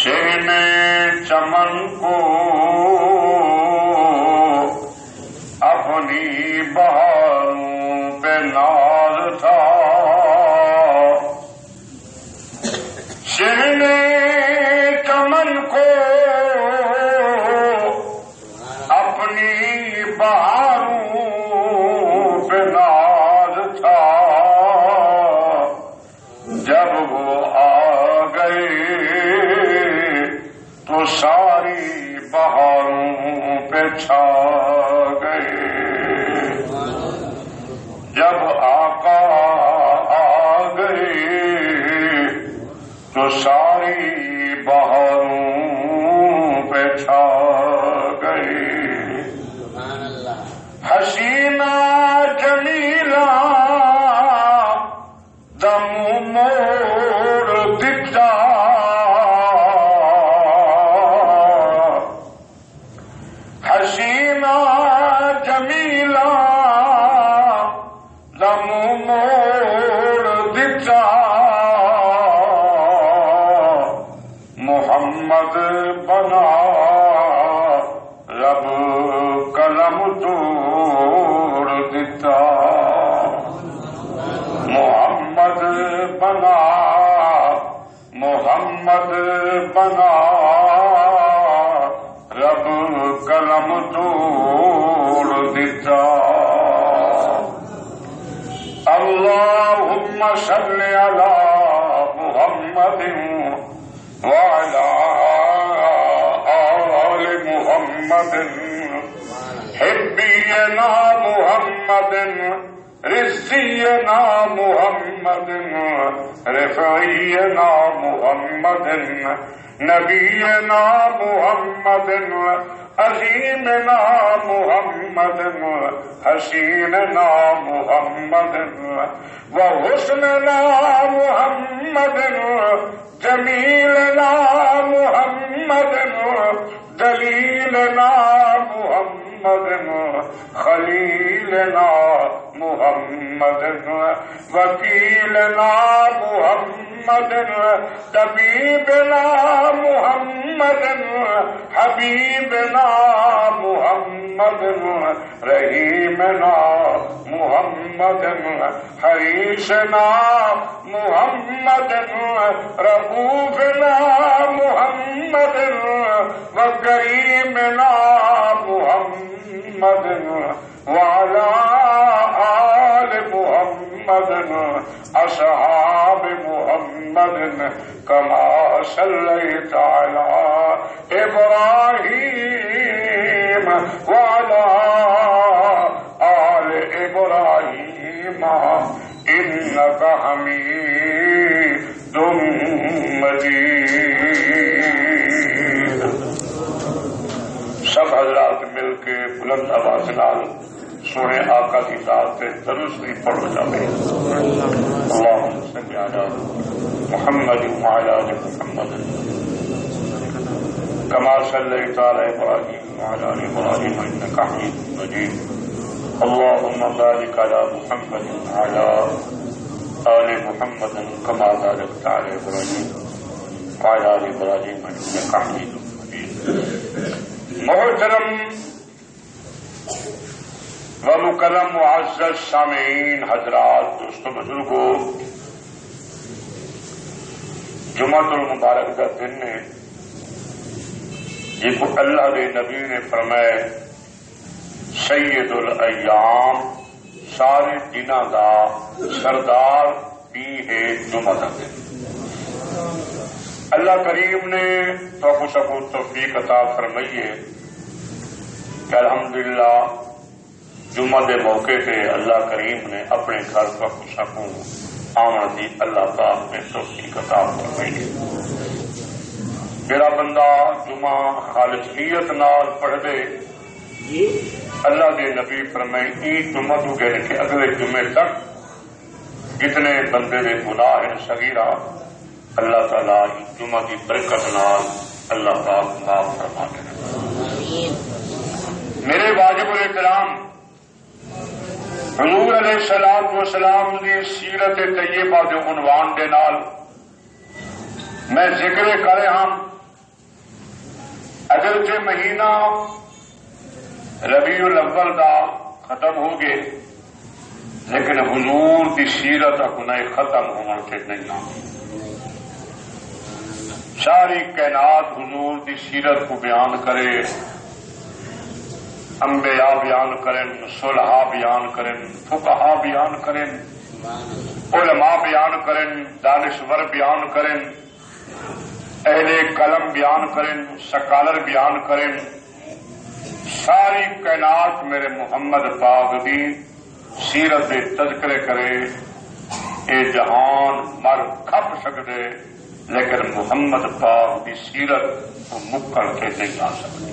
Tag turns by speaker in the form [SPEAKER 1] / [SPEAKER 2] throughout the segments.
[SPEAKER 1] شہنے چمن کو اپنی بہاروں پہ ناز تھا، شہنے چمن کو اپنی بہاروں پہ ناز تھا، جب وہ آ گئے تو ساری بہاروں پہ چھا گئے، جب آقا آ گئے تو ساری بہاروں پہ چھا گئے، حسینہ جمیلہ دم موڑ دتا، حسینہ جمیلہ دم موڑ دتا، محمد بنا رب قلم توڑ دتا، محمد بنا، محمد بنا رب قلم توڑ دتا، اللہم صل علی محمد وعلی آل محمد، حبینا محمد، رزقنا محمد، رفعینا محمد، نبینا محمد، عظیمنا محمد، حسیننا محمد، وحسننا محمد، جمیلنا محمد، دلیلنا محمد، خلیلنا محمد، وکیلنا محمد، طبیبنا محمد، حبیبنا محمد، رحیمنا محمد، حریصنا محمد، رؤوفنا محمد، وکریمنا محمد، وعلى آل محمد، أصحاب محمد، كما صليت على إبراهيم وعلى آل إبراهيم إنك حميد مجيد۔ سب حضرات مل کے بلند آواز نال سونے آقا کی ذات پہ درود شریف پڑھو جاوے، اللہم صل علی محمد وعلی آل محمد کما صلیت علی ابراہیم وعلی آل ابراہیم انک حمید مجید، اللہم بارک علی محمد وعلی آل محمد کما بارکت علی ابراہیم وعلی آل ابراہیم انک حمید مجید۔ محترم و مکرم معزز سامعین حضرات، دوستو بزرگو، جمعۃ المبارک کا دن ہے جس کو اللہ کے نبی نے فرمایا سید الایام، سارے دنوں کا سردار بھی ہے جمعہ کا دن۔ اللہ کریم نے تو سب توفیق عطا فرمائیے کہ الحمدللہ جمعہ کے موقع پہ اللہ کریم نے اپنے گھر پر سکوں آمن دی اللہ پاک نے توفیق عطا فرمائی۔ جڑا بندہ جمعہ خالص نیت نال پڑھ دے، اللہ کے نبی فرمائے ایک جمعہ تو گئے کہ اگلے جمعے تک جتنے بندے دے گناہ ہیں صغیرہ اللہ تعالیٰ جمعہ کی برکت نال اللہ پاک معاف فرما دے۔ میرے واجب الاحترام حضور علیہ الصلوۃ والسلام کی سیرت طیبہ کے عنوان دے نال میں ذکر کر رہا ہوں اگرچہ مہینہ ربیع الاول دا ختم ہو گئے لیکن حضور دی سیرت اپنا ختم ہونے سے نہیں آ ساری کائنات حضور دی سیرت کو بیان کرے، انبیاء بیان کریں، صلحاء بیان کریں، فقہاء بیان کریں، علماء بیان کریں، دانشور بیان کریں، اہل قلم بیان کریں، سکالر بیان کریں، ساری کائنات میرے محمد پاک دی سیرت دے تذکرے کرے، اے جہان مر کھپ سکتے لیکن محمد پاک دی سیرت کو مکن کے نہیں آ سکتے۔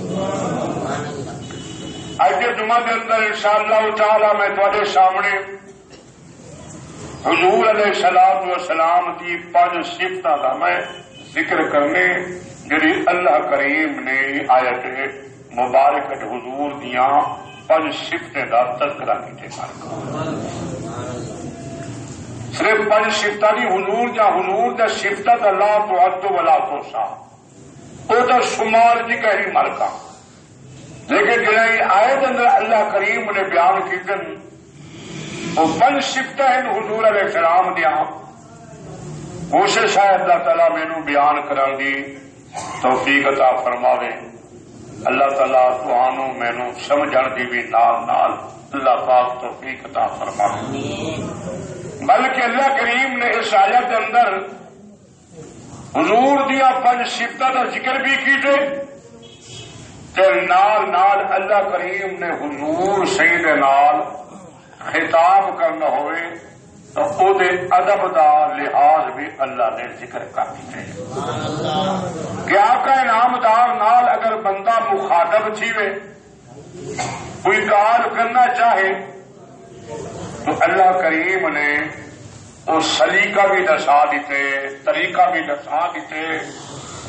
[SPEAKER 1] اج کے جمعہ کے اندر انشاءاللہ تعالی میں تھوڑے سامنے حضور علیہ الصلوۃ والسلام کی 5 صفتاں کا میں ذکر کرنے جڑی اللہ کریم نے آیت مبارک حضور دیاں 5 صفتیں کا تذکرہ کیتے ہیں۔ صرف 5 صفتاں دی حضور دا صفتاں دا لا تعد ولا تحصى، او دا شمار جی کہی مرکا، لیکن جنہیں آیت اندر اللہ کریم نے بیان کیتے وہ 5 صفتاں ہیں حضور علیہ السلام دیاں، کوشش ہے اللہ تعالیٰ مینو بیان کرن دی توفیق عطا فرماوے۔ اللہ تعالیٰ تانوں مینو سمجھن دی بھی نال نال اللہ پاک توفیق عطا فرماوے۔ بلکہ اللہ کریم نے اس آیت کے اندر حضور دیا 5 صفتاں کا ذکر بھی کیتے تے نال نال اللہ کریم نے حضور سید نال خطاب کرنا ہوئے تو او دے ادب دا لحاظ بھی اللہ نے ذکر کر دیتے ہیں کہ آقا انعامدار نال اگر بندہ مخاطب تھیوے کوئی گال کرنا چاہے تو اللہ کریم نے وہ سلیقہ بھی دسا دیتے، طریقہ بھی دسا دیتے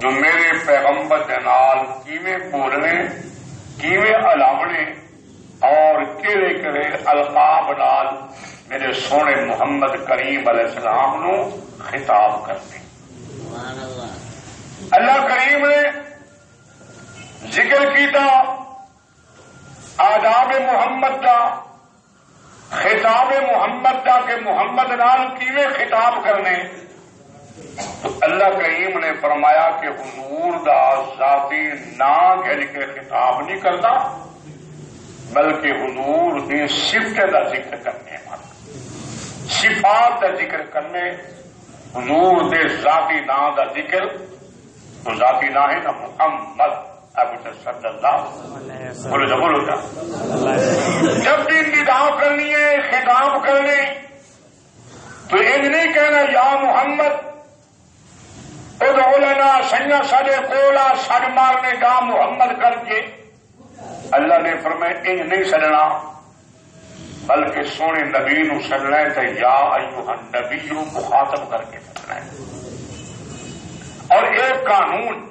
[SPEAKER 1] جو میرے پیغمبر دے نال کیویں بولنے، کیویں الاونے اور کہڑے کہڑے القاب نال میرے سونے محمد کریم علیہ السلام نو خطاب کرتے۔ اللہ کریم نے ذکر کیتا آداب محمد دا، خطاب محمد دا کہ محمد نال کیویں خطاب کرنے، تو اللہ کریم نے فرمایا کہ حضور دا ذاتی نام گھن کے خطاب نہیں کرتا بلکہ حضور دی صفت دا ذکر کرنے، صفات دا ذکر کرنے، حضور دے ذاتی نام دا ذکر، تو ذاتی نام ہے نا محمد ابو صلی اللہ بولو جب بولو کیا جب بھی ندا کرنی ہے خطاب کرنے تو یہ نہیں کہنا یا محمد ادعو لنا سنیا ساڈے کولا سڈ مارنے یا محمد کر کے اللہ نے فرمایا انج نہیں سڈنا بلکہ سونے نبی نو سڈنا ہے تو یا ایھا النبی مخاطب کر کے سڈنا ہے۔ اور ایک قانون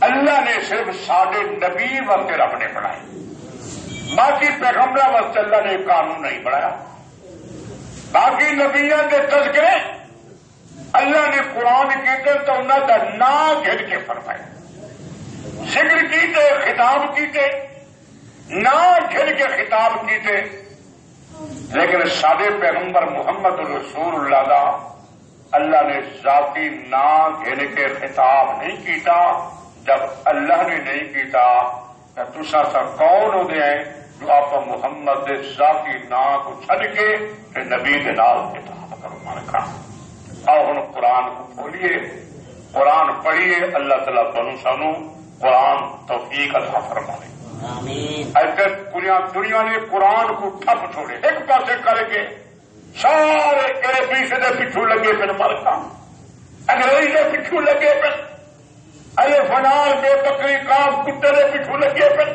[SPEAKER 1] اللہ نے صرف سارے نبی وقت رب نے بنائے، باقی پیغمبر وقت اللہ نے قانون نہیں بنایا۔ باقی نبیوں کے تذکرے اللہ نے قرآن کیتے تو انہوں کا نام گھن کے فرمایا، ذکر کیتے، خطاب کیتے، نام گھن کے خطاب کیتے، لیکن سادے پیغمبر محمد رسول اللہ کا اللہ نے ذاتی نام گھن کے خطاب نہیں کیتا۔ جب اللہ نے نہیں کیتا تو تسا سا کون ہوتے ہیں جو آپ محمد دے ذاتی نام کو چھڈ کے نبی دے نال خطاب کرو مارکا۔ آؤ ہن قرآن کو کھولیے، قرآن پڑھیے، اللہ تعالیٰ بنو سانو قرآن توفیق عطا فرمائے۔ اگر دنیا نے قرآن کو ٹھپ چھوڑے ایک پاسے کر کے سارے اے پیچھے دے پچھو لگے پھر مارکا، انگریزی دے پچھو لگے پھر ارے فنار بے بکری کاف کتے دے پچھو لگے پھر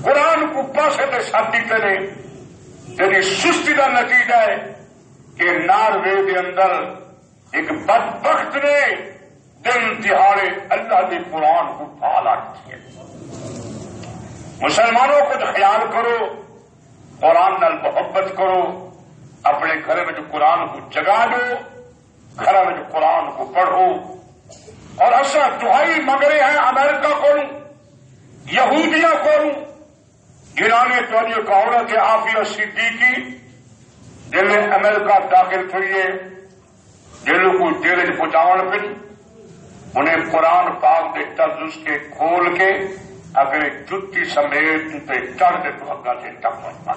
[SPEAKER 1] قرآن کو پاسے تے ساتھ دیتے نے، یعنی سستی کا نتیجہ ہے کہ ناروے دے اندر ایک بدبخت نے دن دہاڑے اللہ کے قرآن کو پالا کیا۔ مسلمانوں کو خیال کرو، قرآن نال محبت کرو، اپنے گھر میں قرآن کو جگا دو، گھر میں قرآن کو پڑھو، اور اصل دعائی منگ رہے ہیں امریکہ کو یہودیاں کو جنہوں نے تو ایک عورت ہے عافیہ صدیقی جن میں امریکہ داخل تھوئی جن کو جیل پہنچاؤ پن انہیں قرآن پاک کے ترجمے کے کھول کے اگر جتی سمیت ان پہ چڑھ دے تو اگا سے ٹپ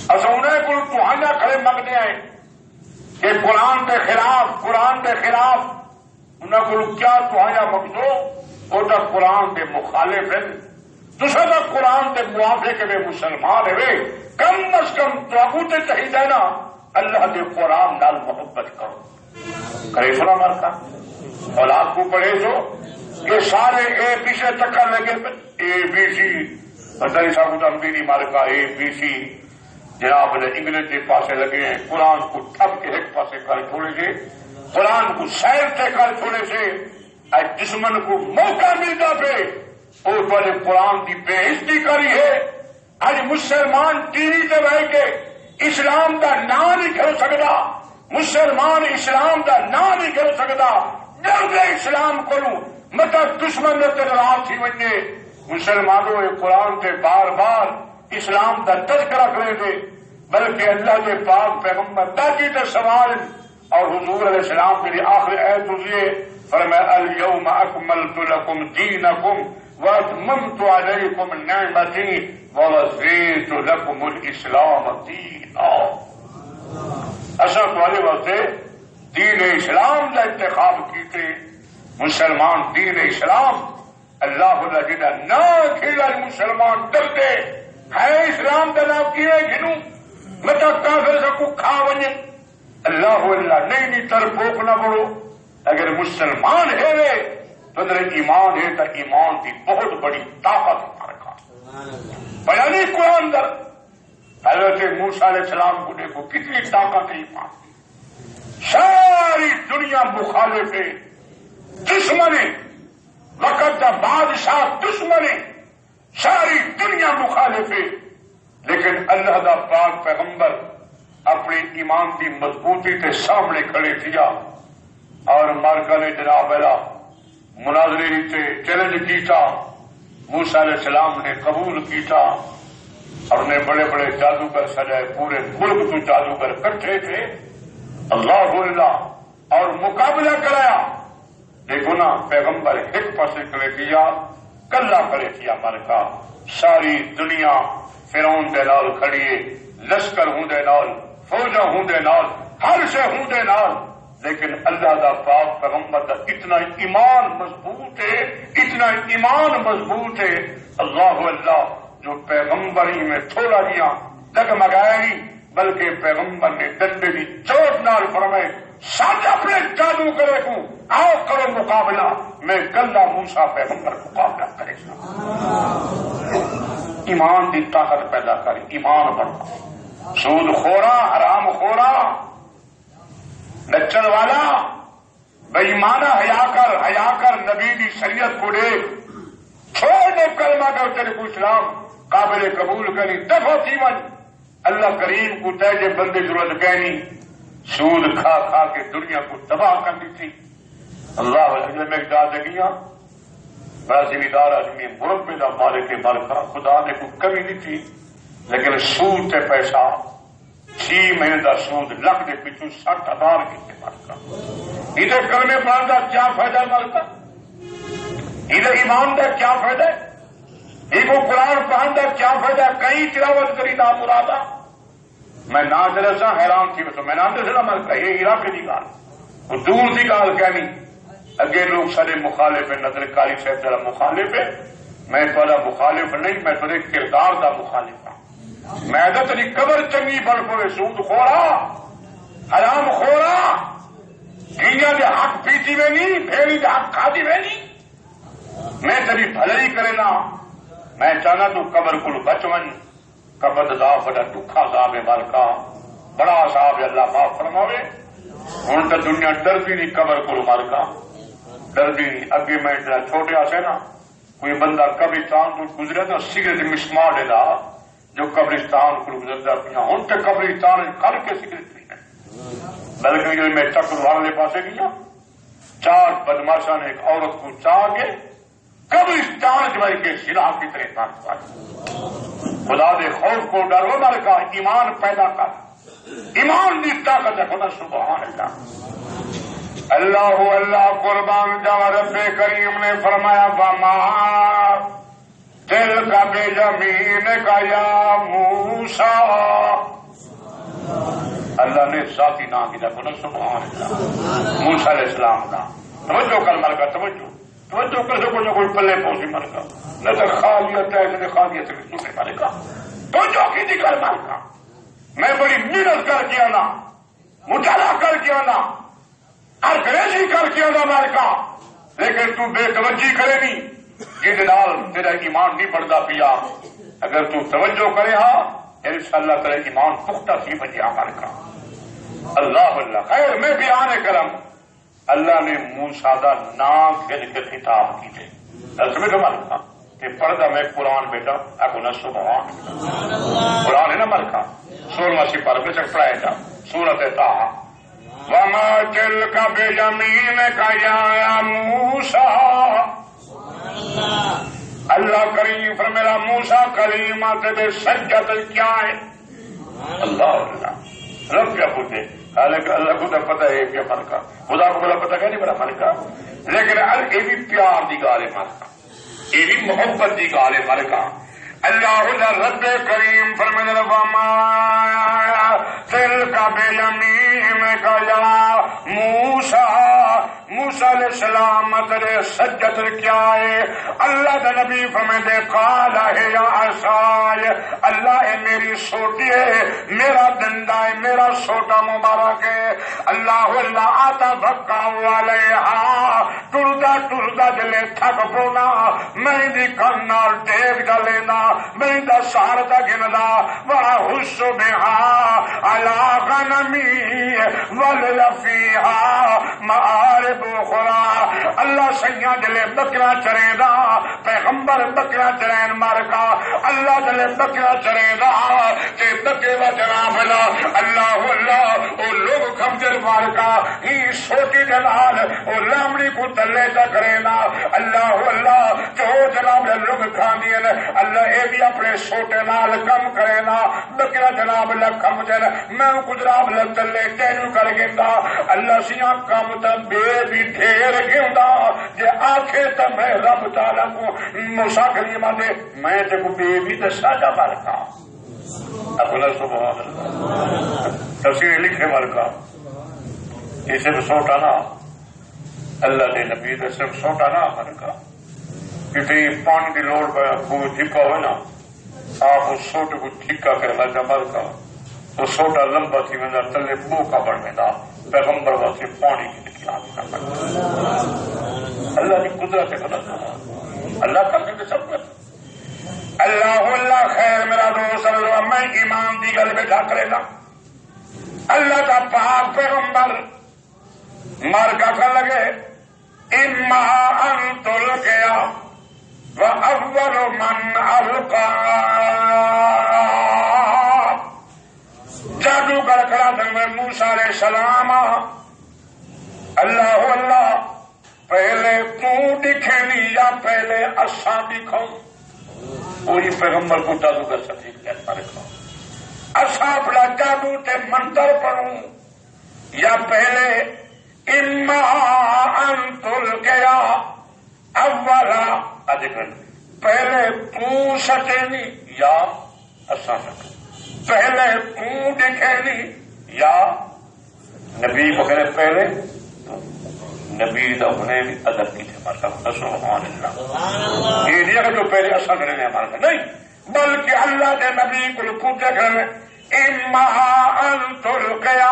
[SPEAKER 1] اصل انہیں کو تہاڈا کھڑے منگتے ہیں کہ قرآن کے خلاف انہوں کو کیا تہاڈا مقصو وہ تو قرآن کے مخالف ہیں دوسرا تو قرآن کے موافق میں مسلمان ہوئے کم از کم تو چاہیے نا اللہ کے قرآن نال محبت کرو کرے سنا مرکا اولاد کو پڑھے جو یہ سارے اے پیچھے چکر لگے اے بی سی پتہ نہیں صاحب امریکی مارکا اے بی سی جناب نے انگلش کے پاسے لگے ہیں قرآن کو ٹھپ کے ایک پاسے کر چھوڑے سے قرآن کو سیر سے کر چھوڑے سے دشمن کو موقع ملتا پہ اور بڑے قرآن کی بے عزتی کری ہے آج مسلمان ٹی وی سے بہ کے اسلام کا نام نہیں کر سکتا مسلمان اسلام کا نام نہیں کر سکتا ڈر دے اسلام کو مطلب دشمن ناراض تھی وجے مسلمانوں قرآن سے بار بار اسلام کا تذکرہ کرے تھے بلکہ اللہ کے پاک پیغمبر تاکہ تے سوال اور حضور علیہ السلام کے لیے آخر ایت ہوئی فرمایا الیوم اکملت لکم دینکم واتممت علیکم نعمتی ورضیت لکم الاسلام دینا اصل تمہارے واسطے دین اسلام کا انتخاب کیتے مسلمان دین اسلام اللہ جا نہ کھیلا مسلمان ڈرتے ہے اسلام کا نام کی گنوں مطلب کافر سے کو کھا ونجن اللہ نہیں تر پوک نہ پڑو اگر مسلمان ہے تو اگر ایمان ہے تو ایمان کی بہت بڑی طاقت رکھا بیانی قرآن در حضرت موسیٰ علیہ السلام کو دیکھو کتنی طاقت ہے ایمان کی ساری دنیا مخالف ہے دشمن وقت کا بادشاہ دشمن ساری دنیا مخالف ہے لیکن اللہ دا پاک پیغمبر اپنی ایمان کی مضبوطی کے سامنے کھڑے کیا اور مارکا نے جناب مناظرے سے چیلنج کیتا موسیٰ علیہ السلام نے قبول کیتا اور نے بڑے بڑے جادوگر سجائے پورے ملک تو جادوگر کٹھے تھے اللہ اور مقابلہ کرایا دیکھو نا پیغمبر ایک پاسے کھڑے کیا کلا کھڑے کیا مارکا ساری دنیا فرعون دے نال کھڑیے لشکر ہوں دے نال فوجا ہوں دے نال ہر شے ہوں دے نال لیکن اللہ دا پاک پیغمبر دا اتنا ایمان مضبوط ہے اتنا ایمان مضبوط ہے اللہ جو پیغمبر ہی میں تھوڑا دیا ڈگمگایا نہیں بلکہ پیغمبر نے ڈنڈے کی چوٹ نال فرمائے ساتھ اپنے جادو کرے کو آؤ کرو مقابلہ میں کلا موسیٰ پیغمبر مقابلہ کرے ایمان کی طاقت پیدا کر ایمان بڑھا سود خورا حرام خورا نچن والا بےمانہ حیا کر نبی کی شریعت کو دے چھوڑ دے کلمہ کر تیرے کو اسلام قابل قبول کرنی دفع تیون اللہ کریم کو تیجے بندے ضرورت کہنی سود کھا کھا کے دنیا کو تباہ کر دی تھی اللہ علیہ میں اجازت گیا بڑا ذمہ آدمی مربے کا مالک مالکا خدا نے کوئی کمی نہیں تھی لیکن سود سے پیسہ 6 مہینے کا سود لکھ کے پچھو 60,000 کتنے مالکا ادھر کلمے پڑھنے کا کیا فائدہ مالکا ادھر ایمان کا کیا فائدہ یہ کو قرآن پڑھنے کا کیا فائدہ کہیں تلاوت کری نہ مرادا میں نہ چلے سا حیران تھی میں نہ دسنا مالکا یہ علاقے کی گال وہ دور کی گال کہنی اگے لوگ سارے مخالف ہیں نظر کاری صاحب ذرا مخالف ہے میں تھوڑا مخالف نہیں میں تھوڑے کردار کا مخالف ہوں میں تو تیری قبر چنگی بن پوے سود خورا حرام خورا گیاں دے حق پیتی میں نہیں بھیڑی دے حق کھاتی میں نہیں میں تیری بھلائی کرے نا میں چاہنا تو قبر کو بچون قبر دا بڑا دکھا صاحب مالکا بڑا صاحب اللہ معاف فرماوے ہوں تو دنیا ڈر بھی نہیں قبر کو مالکا ڈر بھی نہیں اگے میں چھوٹے سے نا کوئی بندہ قبرستان کو گزرے تو سگریٹ مسمار دینا جو قبرستان کو گزرتا پیا ہوں تو قبرستان کر کے سگریٹ پینا بلکہ جو میں چکر والے پاسے گیا 4 بدماشا نے ایک عورت کو چاہ کے قبرستان کے بھائی کے سلا کی طرح خدا دے خوف کو ڈرو مر کا ایمان پیدا کر ایمان دی طاقت ہے خدا سبحان اللہ اللہ اللہ قربان جاوا رب کریم نے فرمایا وما دل کا بے زمین کا یا موسیٰ اللہ نے ذاتی نام کی خدا سبحان اللہ موسیٰ علیہ السلام کا توجہ کر مر کا توجہ کر سکو جو کوئی پلے پہنچی مر کا نہ تو خالیت ہے نہ خالیت سے دوسرے مر کا توجہ کی دی کر مر کا میں بڑی محنت کر کے آنا مطالعہ کر کے آنا انگریزی کر کے آنا مر کا لیکن تو بے توجہ کرے نہیں یہ نال تیرا ایمان نہیں بڑھتا پیا اگر تو توجہ کرے ہاں انشاءاللہ تیرا ایمان پختہ سی بجیا مر کا اللہ اللہ خیر میں بھی آنے کرم اللہ نے موسیٰ دا نام کھل کے خطاب کیجئے سمجھ تو ملکا کہ پڑھتا میں قرآن بیٹا اکو نہ سبحان قرآن ہے نا ملکا 16واں سپارہ میں چک پڑھائے جا سورۃ طٰہٰ وما تلک بیمینک یا موسیٰ اللہ کریم فرمیلا موسیٰ کلیمات بے سجدت کیا ہے اللہ اللہ رب کیا پوچھے حالانکہ اللہ کو تو پتہ ہے کیا ملکا خدا کو بڑا پتہ کہ نہیں بڑا ملکا لیکن یہ بھی پیار دی گال ہے ملکا یہ بھی محبت دی گال ہے ملکا اللہ رب کریم فرمایا وما تلک بیمینک یا موسیٰ موسیٰ علیہ السلام تیرے سجدت کیا ہے اللہ دا نبی فرمائے قال ہے یا عصای اللہ ہے میری سوٹی ہے میرا ڈنڈا ہے میرا سوٹا مبارک ہے اللہ اللہ آتا بھکا علیہا ٹردا جلے تھک پونا میں دی کرنا ٹیک ڈلینا میں دا سار دا گندا وحس بہا علا غنمی ولفیہا معارب بخورا اللہ سیاں جلے بکرا چرے دا پیغمبر بکرا چرین مارکا اللہ جلے بکرا چرے دا کہ بکرے و جناب اللہ اللہ او لوگ کھمجر مارکا ہی سوٹی جلال او لامڑی کو تلے دا کرینا اللہ اللہ جو جناب لوگ کھاندین اللہ اے بھی اپنے سوٹے نال کم کرینا بکرا جناب لکھم جن میں کجراب لتلے کینو کر گندا اللہ سیاں کم تا بے بھی ڈھیر گندا جے آکھے تا میں رب تعالی کو موسیٰ کریمہ دے میں تے کو بے بھی دسا جا مالکا اپنا سبحان اللہ تفسیر لکھے مالکا یہ صرف سوٹا نا اللہ دے نبی دے صرف سوٹا نا مالکا کسی پانی کی لوڑ پہ کوئی ٹھکا ہوئے نا آپ اس سوٹے کو ٹھکا کر لگا مالکا تو سوٹا لمبا تھی میں تلے بو کا بڑھ میں دا پیغمبر واسطے پانی کی لکھی آتی اللہ کی قدرت ہے قدرت اللہ کر کے سب کر اللہ اللہ خیر میرا دوست اللہ میں ایمان دی گل بیٹھا کرے گا اللہ کا پاک پیغمبر مار کا کر لگے اما ان تلقیا وَأَوَّلُ مَنْ أَلْقَى جادوگر کھڑا تھا میں موسیٰ علیہ السلام اللہ اللہ پہلے تو دکھے نہیں یا پہلے اساں دکھاؤں پوری پیغمبر کو جادوگر سکتی کہتا رکھا اساں اپنا جادو تے منتر پڑھوں یا پہلے اما ان تلقیا اولا ادھکن پہلے تو سچینی یا اساں سکتی پہلے تو دکھینی یا نبی کو کہنے پہلے نبی دا انہیں بھی ادب کی تھے ماشاءاللہ سبحان اللہ یہ نہیں ہے جو پہلے اساں کرنے ہمارا نہیں بلکہ اللہ کے نبی کو پوچھے کرنے اما ان تلقیا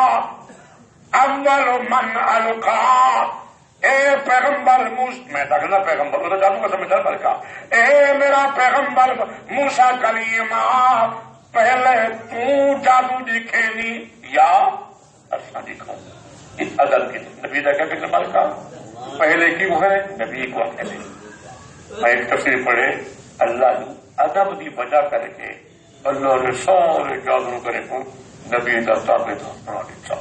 [SPEAKER 1] اول من القا اے پیغمبر میں دکھنا پیغمبر کو تو جادو کا سمجھا بلکہ اے میرا پیغمبر موسیٰ کلیم پہلے تو جادو دکھینی یا اساں دکھاؤں اس ادب کی نبی دا کیا کہتے مالکا پہلے کی وہ ہے نبی کو کہتے میں ایک تفسیر پڑھے اللہ نے ادب کی وجہ کر کے اللہ نے سارے جادو کرے کو نبی دا تابع بنا دیتا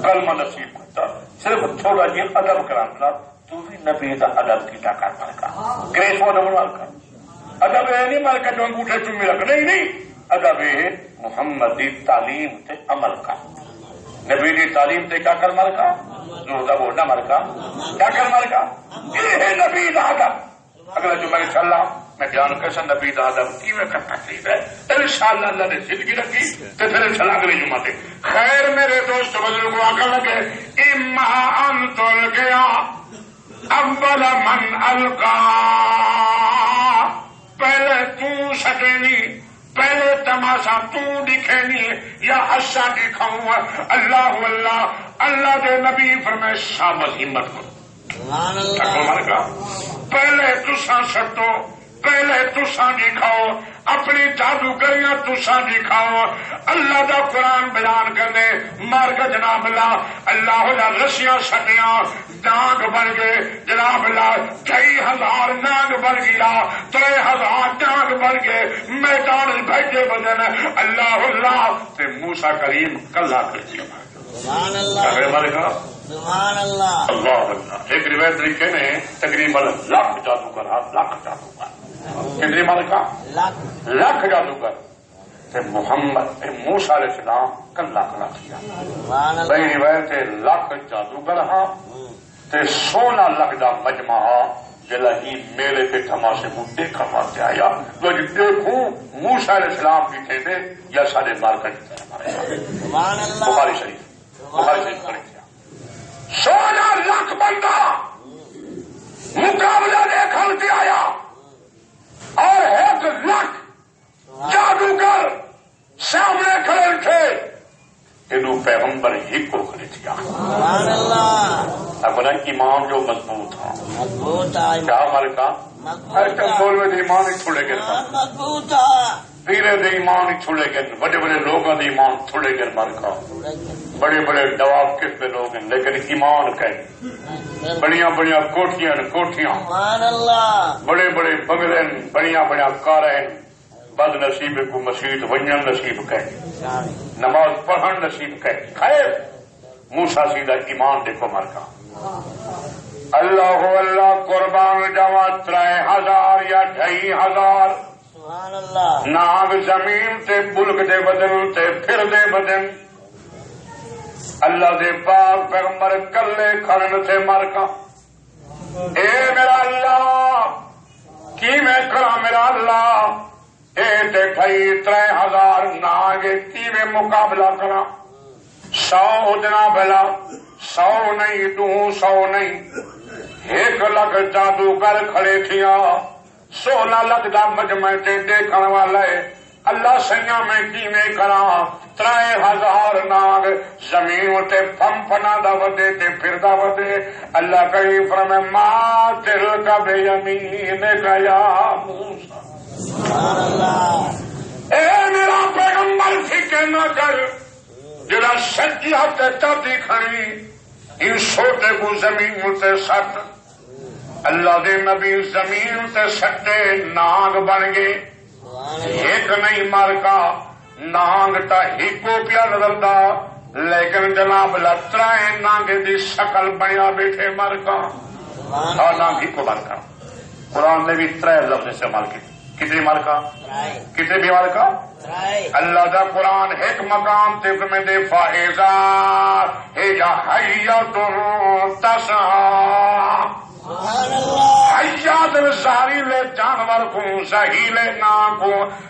[SPEAKER 1] کلمہ نصیب کرتا صرف تھوڑا یہ ادب کرانا تو بھی نبی دا ادب کیتا کر ملکا گریس وہ ادب ملکا ادب یہ نہیں ملکا جو انگوٹھے چومی رکھ نہیں ادب یہ محمد دی تعلیم تے عمل کا نبی دی تعلیم تے کیا کر ملکا زور دا بولنا ملکا کیا کر ملکا یہ ہے نبی دا ادب اگلا جمعہ انشاءاللہ میں بیان کیسا نبی دا ادب کیویں کرنا چاہیے انشاءاللہ اللہ نے زندگی رکھی تے پھر انشاءاللہ اگلے جمعہ تے خیر میرے دوست بزرگوں آکر لگے اما ان تلقیا اول من القا پہلے تو سکینی پہلے تماشا تو دکھینی یا حصہ دکھاؤں اللہ اللہ اللہ دے نبی فرمائے شاباش ہمت کرو پہلے تساں سٹو پہلے تساں دکھاؤ اپنی جادوگریاں تساں دکھاؤ اللہ دا قرآن بیان کرنے مار کے جناب اللہ رسیاں سٹیاں ڈانگ بن گئے جناب اللہ 2000 نانگ بن گیا 3000 ڈانگ بن گئے میدان بھیجے بدن اللہ تے موسیٰ کریم کلا کر دیا سبحان اللہ اللہ اللہ ایک روایت طریقے نے تقریباً لاکھ جادوگر لاکھ جادوگر کتنی ملکہ لاکھ جادوگر محمد موسیٰ علیہ السلام کلا کلا کیا بھائی روایت لاکھ جادوگر ہاں تے 16 لاکھ دا مجمع جلا ہی میلے کے تماشے کو دیکھا واسطے آیا تو دیکھوں موسیٰ علیہ السلام کی تھے دے یا سارے مارکیٹ کی طرح بخاری شریف پڑے گیا 16 لاکھ بندہ مقابلہ دیکھنے کے آیا اور 1 لاکھ جادوگر سامنے کھڑے تھے انہوں پیغمبر ہی کو کھڑے تھے اپنا ایمان جو مضبوط تھا کیا ہمارے کام کنٹرول میں ایمان ہی چھوڑے گئے پیرے دے ایمان ہی چھوڑے گئے بڑے بڑے لوگوں دے ایمان چھوڑے گئے ہمارے کام بڑے بڑے دواب کس پہ لوگ ہیں لیکن ایمان کہیں بڑیاں بڑیاں کوٹھیاں بڑے بڑے بنگلے بڑیاں بڑیاں کاریں بد نصیب کو مسجد ونجن نصیب کہیں نماز پڑھن نصیب کہیں خیر موسیٰ سیدھا ایمان دیکھو مارکا اللہ اللہ قربان جمع 3000 یا 2500 ناگ زمین تے بلک دے بدن تے پھر دے بدن اللہ دے پاک پیغمبر کلے کھڑن تھے مارکا اے میرا اللہ کی میں کرا میرا اللہ اے تے 3000 ناگ کی میں مقابلہ کرا 100 جناب بلا 100 نہیں 200 نہیں 1 لاکھ جادوگر کھڑے تھیا 16 لاکھ دا مجمع تے دیکھن والے اللہ سیاں میں کیویں کراں 3000 ناگ زمین تے پھمپنا دا ودے تے پھردا ودے اللہ کریم فرمائے ما تل کا بے یمین کا یا موسیٰ سبحان اللہ اے میرا پیغمبر فکر نہ کر جڑا سچی ہاتھ چاٹی کھڑی ان سوٹے کو زمین تے سٹ اللہ دے نبی زمین تے سٹے ناگ بن گئے ایک نہیں مارکا نانگ تا ہیکو پیا نظردا لیکن جناب لترائے نانگ دی شکل بنیا بیٹھے مارکا اور نانگ ہیکو مارکا قرآن نے بھی 3 لفظ استعمال کی کتنی مارکا کتنے بھی مارکا اللہ دا قرآن ایک مقام تے میں دے فائزہ ہے جا حیات تسعا حیات زہری لے جانور کو زہیل نا کو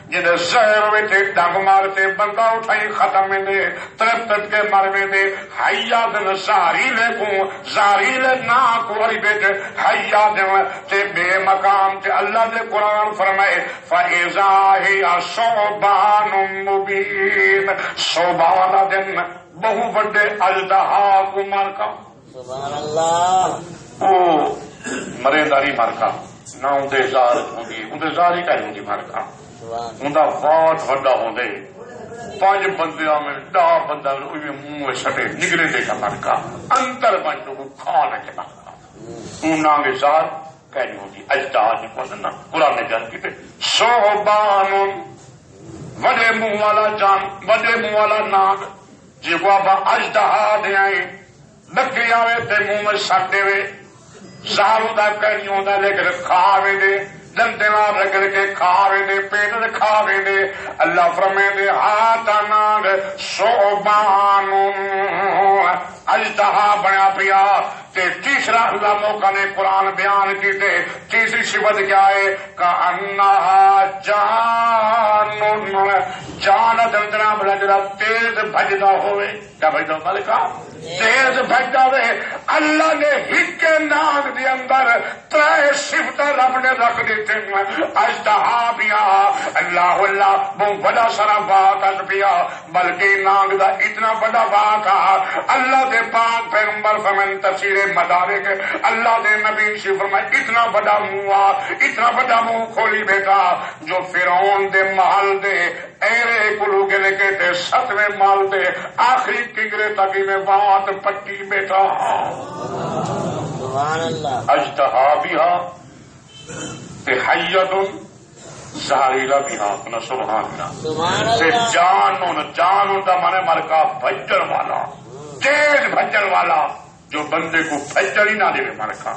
[SPEAKER 1] جنہیں زہر ویٹے ڈنگ مارتے بندہ اٹھائی ختم میں دے ترپ ترپ کے مرمے دے حیات زہری لے کو زہری لے نا کو وری بیٹے حیات تے بے مقام تے اللہ دے قرآن فرمائے فَإِذَا هِيَ صُوبَانٌ مُبِينٌ صوبانہ دن بہو بڑے اجدہا کو مارکا سبحان اللہ او مرے داری مارکا نہ اندے زار ہوندی اندے زار ہی کاری ہوندی مارکا اندہ بہت وڈا ہوندے 5 بندیاں میں 10 بندہ منہ میں سٹے نگرے دیکھا مارکا انتر بنجو کو کھانا کے مارکا نانگے زار کاری ہوندی اجدہا جی پسندنا قرآن نے جان کی تے صوبان وڈے منہ والا جان وڈے منہ والا ناگ جی کو آپ اجدہا دے آئیں لکڑی آوے تے منہ میں سٹے وے زارو دا کہیں ہوتا لیکن کھا ویندے دندے نال رگڑ کے کھا ویندے پیٹ دے کھا ویندے اللہ فرمائے ہاتھ صوبان اجتہا بنیا پیا تے تیسرا اللہ موقع نے قرآن بیان کیتے تیسری صفت کیا ہے کانہا جان دندنا بلا جڑا تیز بھجدا ہوئے کیا بھجدا ملکا تیز بھجدا ہوئے اللہ نے ہک ناگ دے اندر ترے صفت رب نے رکھ دیتے اجتہا بیا اللہ اللہ بہت بڑا سارا بات اج پیا بلکہ ناگ دا اتنا بڑا بات اللہ دے پاک پیغمبر فرمان تفسیر مدارک اللہ دے نبی سے فرمائے اتنا بڑا منہ کھولی بیٹا جو فرعون دے محل دے ایرے کلو کے لے کے 7ویں محل دے آخری کنگرے تک میں بات پٹی بیٹا
[SPEAKER 2] سبحان اللہ
[SPEAKER 1] اجتہا بیہا تے حیت زہریلا بیہا کنا سبحان اللہ تے جانون دا مانے مرکا بھجن والا تیز بھجن والا جو بندے کو بھجن ہی نہ دے مرکا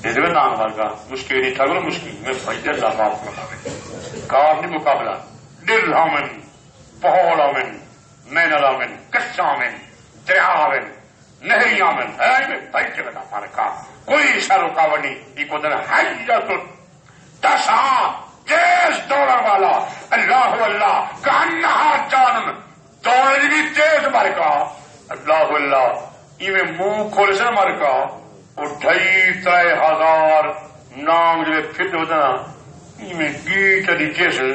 [SPEAKER 1] دے نام مرکا مشکل نہیں تھا مشکل میں بھجن لا باپ کرنا کار نہیں مقابلہ دل ہامن پہوڑ آمن مین الامن کچا آمن دریا آمن نہری آمن ہے بھجن لا مرکا کوئی سا رکاوٹ نہیں یہ کو دن حیت دسا تیز دوڑن والا اللہ اللہ کانہا جانن دوڑن بھی تیز مرکا اللہ اللہ میں منہ کھول سے مرکا اور 2,500 نام جو پھر ہوتا نا میں گی چلی جیسے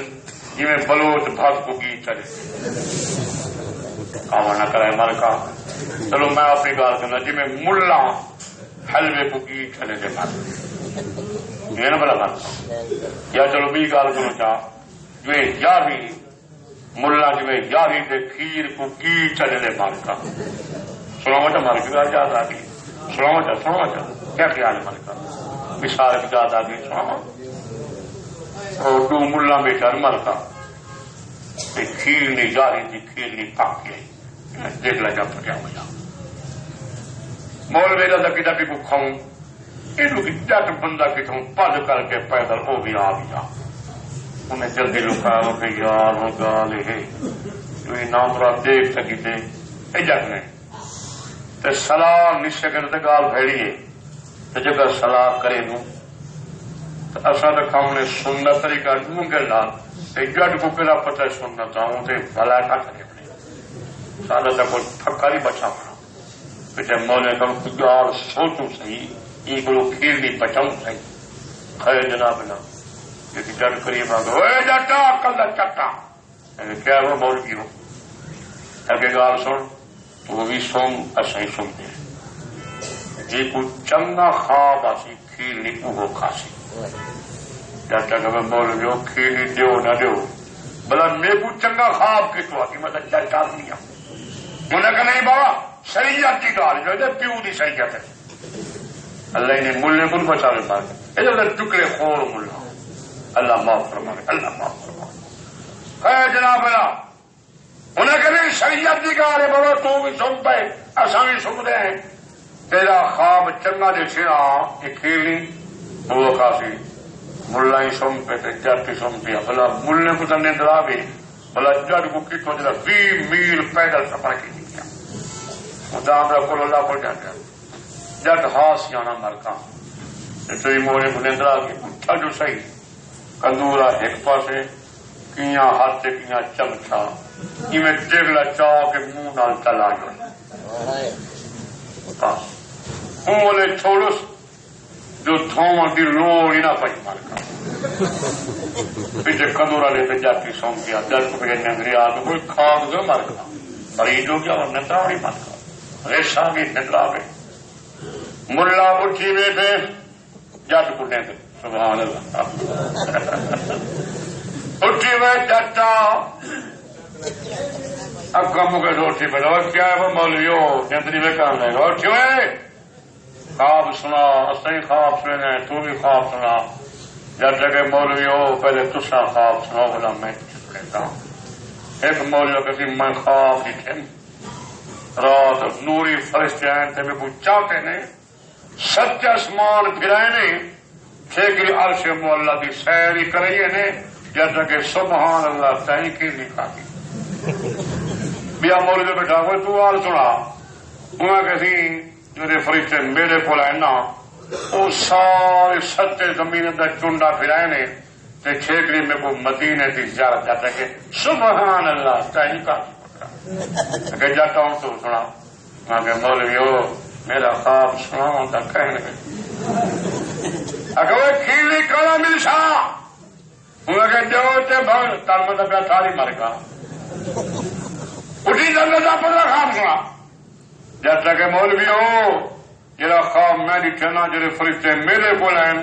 [SPEAKER 1] میں بلوچ بھاگ کو گی چلے کام نہ کرے مرکا چلو میں اپنی گال کرنا جی میں ملا حلوے کو گی چلے دے مر یہ نہ بلا مرکا یا چلو بھی گال کرو چاہ جو یاری ملا جو یاری دے کھیر کو گی چلے دے مرکا سنا مچا مر کی گال یاد آ گئی سنا مچا کیا خیال ہے ملکا مثال کی یاد آ گئی سنا اور دو ملا بیٹا مرکا کھیر نہیں جا رہی تھی کھیر نہیں پاک گئی دیکھ لا جا پکیا مجھا مول میرا دبی دبی کو کھاؤں یہ جٹ بندہ کتوں پل کر کے پیدل وہ بھی آ گیا انہیں جلدی لکھایا کہ یار وہ گال ہے نام را دیکھ سکی تھے یہ جٹ نے تے سلاح نشکر تے گال بھیڑیے تے جگہ سلاح کرے نو تے اساں تے کم نے سنت طریقہ ڈھونڈے لا تے جٹ کو کلا پتہ سنت آؤں تے بھلا کا کرے اپنے سادہ تے کوئی پھکا نہیں بچا پڑا کہ جب مولا کم یار سوچوں صحیح یہ کو کھیر نہیں بچاؤں صحیح خیر جناب نا کہ جٹ قریب آ گئے اوے جٹا کلا چٹا کیا وہ مولوی ہو کہ گال سن وہ بھی سوم اصل سنتے ہیں جی کو چنگا خواب آسی کھیر نہیں وہ کھاسی جب تک میں بول جو کھیر نہیں دیو نہ دیو بلا میرے کو چنگا خواب کی تو آتی میں تو چل چال نہیں ہوں انہیں کہا نہیں بابا شریعت کی گال جو ہے پیو دی شریعت ہے اللہ نے ملے کن بچا لے پاس ادھر ٹکڑے خور ملا اللہ معاف فرمائے اللہ معاف فرمائے ہے جناب اللہ انہیں کہنے شریعت کی گال ہے بابا تو بھی سن پہ ایسا بھی سن رہے ہیں تیرا خواب چنگا دے سیرا یہ کھیلی وہ کھاسی ملا ہی سن پہ تے جٹ ہی سن پیا بلا ملنے کو تو نیندر آ گئی بلا جٹ کو کتوں جا 20 میل پیدل سفر کی کیا مدام رکھو اللہ کو جاتا جٹ ہاس جانا مرکا تو یہ موڑے کو نیندر آ گئی اٹھا جو صحیح کندورا ایک پاسے کیاں ہاتھ کیاں چمچا میں ڈگلا چاہ کے منہ نال چلا گیا بولے چھوڑو جو تھوڑ کی لوڑ ہی نہ پی مالکا پیچھے کندورا لے کے جاتی سو گیا جل کو نگری آ کے کوئی کھا دو مالکا مریض ہو گیا اور نندرا نہیں مالکا ریشا بھی نندرا گئے ملا اٹھی بیٹھے جٹ کو نیند سبحان اللہ اٹھی ہوئے جٹا اب کم کے روٹی بنا کیا ہے وہ مولویو جندری میں کام لے گا اٹھی ہوئے خواب سنا اصلی خواب سنے تو بھی خواب سنا جب جگہ مولویو پہلے تسا خواب سنا بولا میں چپ لیتا ہوں ایک مولویو کسی میں خواب دیکھے رات نوری فرشتے آئے تھے میں کو چاہتے نے سچ آسمان پھرائے نے ٹھیکری عرش مولا کی سیر ہی کریے نے جب تک سبحان اللہ تائیں کی لکھا دی بیا مول کے بیٹھا ہوئے تو آل سنا انہیں کسی میرے فرشتے میرے کو نا وہ سارے سچے زمین کا چنڈا پھرائے نے ٹھیکری میں کو مدینے کی زیارت جاتا کہ سبحان اللہ تائیں کا کہ جاتا ہوں تو سنا میں مولوی ہو میرا خواب سنا تو کہنے اگر کھیلی کلا مل سا انہیں جو بھن تر مطلب ساری مر گا اٹھی جنگل کا پتہ خواب سنا جب تک مولوی ہو جا خواب میں لکھنا جڑے فرشتے میرے کو لین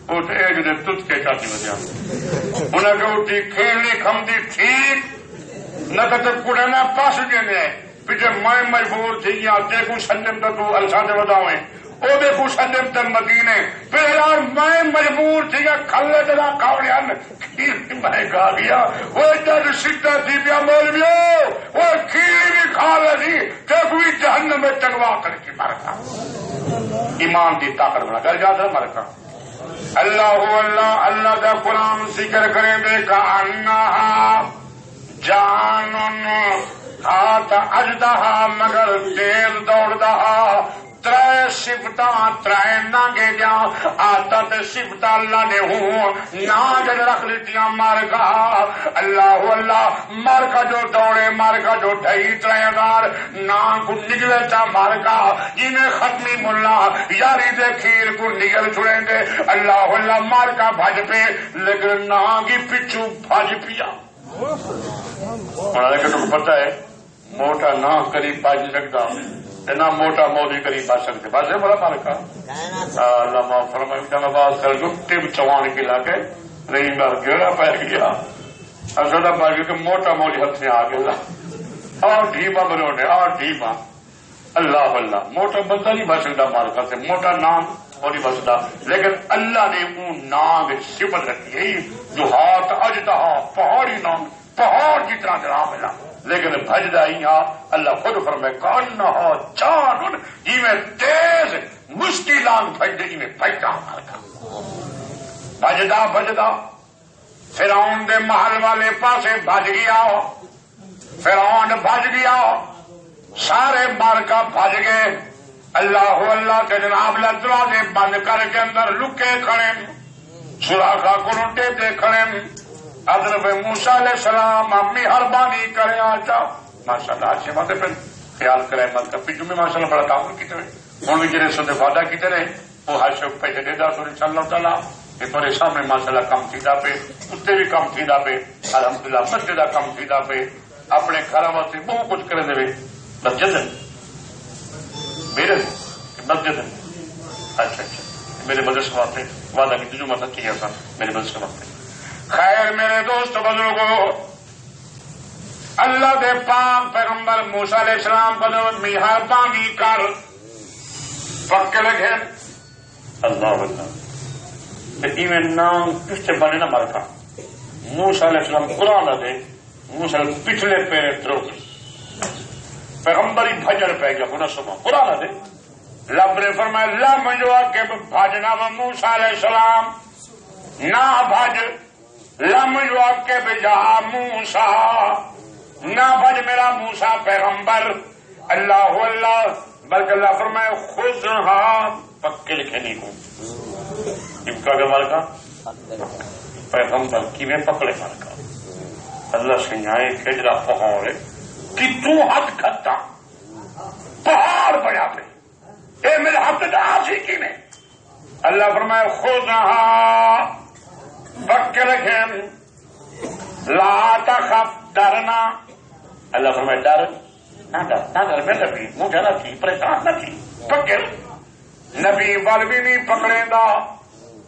[SPEAKER 1] وہ ایک دن تجھ کے چاہتی بجا انہیں کہ اٹھی کھیلی کھمدی ٹھیک نہ تو کڑے نہ پاس دینے پیچھے میں مجبور تھی یا کو سنجم تو السا سے بداویں وہ دیکھو سنجم تے مدینے پھر یار میں مجبور تھی یا کھلے دلا کھاوڑے میں کھا گیا وہ جد سیدھا تھی پیا مولویو وہ کھیری بھی کھا لگی تے کوئی جہنم میں چنگوا کر کے مر گا ایمان دی طاقت بنا کر جاتا مر گا اللہ اللہ اللہ کا قرآن ذکر کریں دے کا انہا جانن ہاتھ اجدہا مگر تیز دوڑ دہا ترے صفتاں ترے نانگے جا آتا تے صفت اللہ نے ہوں نانگ رکھ لیتیاں مار کا اللہ اللہ مار کا جو دوڑے مار کا جو ڈھائی ترے دار نانگ کو نگلے چا مار کا جنہیں ختمی ملا یاری دے کھیر کو نگل چھڑیں گے اللہ اللہ مار کا بھج پہ لیکن نانگی پچھو بھج پیا لیکن پتہ ہے موٹا نہ قریب پاج سکتا نہ موٹا مولی قریب پا سکتے بس ہے بڑا فرق ہے اللہ معاف فرمائے جب آواز کر جو ٹیم چوان کے لاگے رہی بار گیڑا پہ گیا اصل پا گیا کہ موٹا مولی ہاتھ سے آ گیا اور ڈھیما بنونے اور ڈھیما اللہ اللہ موٹا بندہ نہیں بچ سکتا مار کا سے موٹا نام اور نہیں بچتا لیکن اللہ نے وہ نام صفت رکھی ہے جو ہاتھ اجدہ پہاڑی نام پہاڑ جتنا جرا ملا لیکن بھجدا یہاں اللہ خود فرمائے کانہ جان جی میں تیز مشکلان بھجدے جی میں بھجدا مارکا بھجدا بھجدا فرعون دے محل والے پاسے بھج گیا فرعون بھج گیا سارے مارکا بھج گئے اللہ اللہ کے جناب دروازے بند کر کے اندر لکے کھڑے سوراخا کنٹے دے کھڑے حضرت موسیٰ علیہ السلام مہربانی کرے آجا ماشاءاللہ آج سے مدد پہ خیال کرے مت کا پیچھو میں ماشاءاللہ بڑا تعاون کی طرح ہوں بھی جنہیں سندے وعدہ کی طرح وہ ہر شخص پیسے دے دا سو انشاءاللہ تعالیٰ یہ پرے سامنے ماشاءاللہ کم تھی دا پہ اتنے بھی کم تھی دا پہ الحمدللہ مسجدہ کم تھی دا پہ اپنے گھر واسطے بہت کچھ کرے دے مسجد میرے مسجد اچھا اچھا میرے مدرسے واسطے وعدہ کی جو مدد کی ہے میرے مدرسے واسطے خیر میرے دوست بزرگوں اللہ دے پاک پیغمبر موسیٰ علیہ السلام کو مہربانی کر پکے لگے اللہ اللہ میں نام پچھتے بنے نہ مرکا موسیٰ علیہ السلام قرآن دے موسیٰ پچھلے پیرے درو پیغمبری بھجن پہ گیا خدا سبا قرآن دے رب نے فرمایا لم جو کہ بھجنا و موسیٰ علیہ السلام نہ بھج لم جو کے بجا موسیٰ نہ بج میرا موسیٰ پیغمبر اللہ اللہ بلکہ اللہ فرمائے خود رہا پکے لکھے نہیں کو امکا کے مارکا پیغمبر کی میں پکڑے مارکا اللہ سے آئے کجرا پہاڑ کہ تو حد کھتا پہاڑ بنا پہ اے میرے حد دا آسی کی میں اللہ فرمائے خود رہا پکے لکھے لا تخف ڈرنا اللہ فرمائے ڈر نہ ڈر میں نبی مجھے نہ تھی پریشان نہ تھی پکے نبی بل بھی نہیں پکڑے دا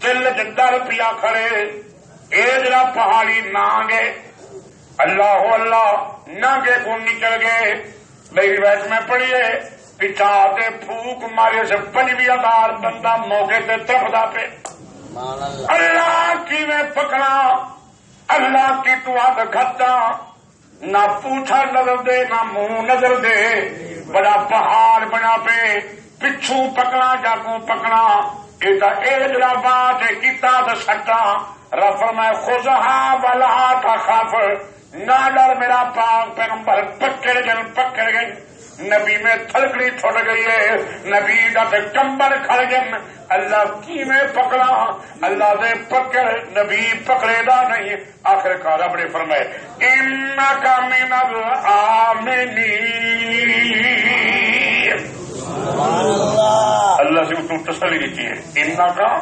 [SPEAKER 1] دل ڈر پیا کھڑے اے جرا پہاڑی نانگے اللہ اللہ نانگے کو نکل گئے میری بیت میں پڑھیے پچا تے پھوک مارے سے 25,000 بندہ موقع تے تفدا پہ اللہ کی میں پکڑا اللہ کی تو آگ گھتا نہ پوچھا نظر دے نہ منہ نظر دے بڑا پہاڑ بنا پہ پچھو پکڑا جاگوں پکڑا جڑا بات کیتا تو سٹا رب فرمائے خذھا ولا تخف نہ ڈر میرا پاک پیغمبر پکڑ گئے نبی میں تھلکڑی چھوڑ گئی ہے نبی دا تے کمبر کھڑ گئے اللہ کی میں پکڑا اللہ دے پکڑ نبی پکڑے دا نہیں آخر کار رب نے فرمائے انکا من الآمنین اللہ سے تو تسلی دیتی ہے انکا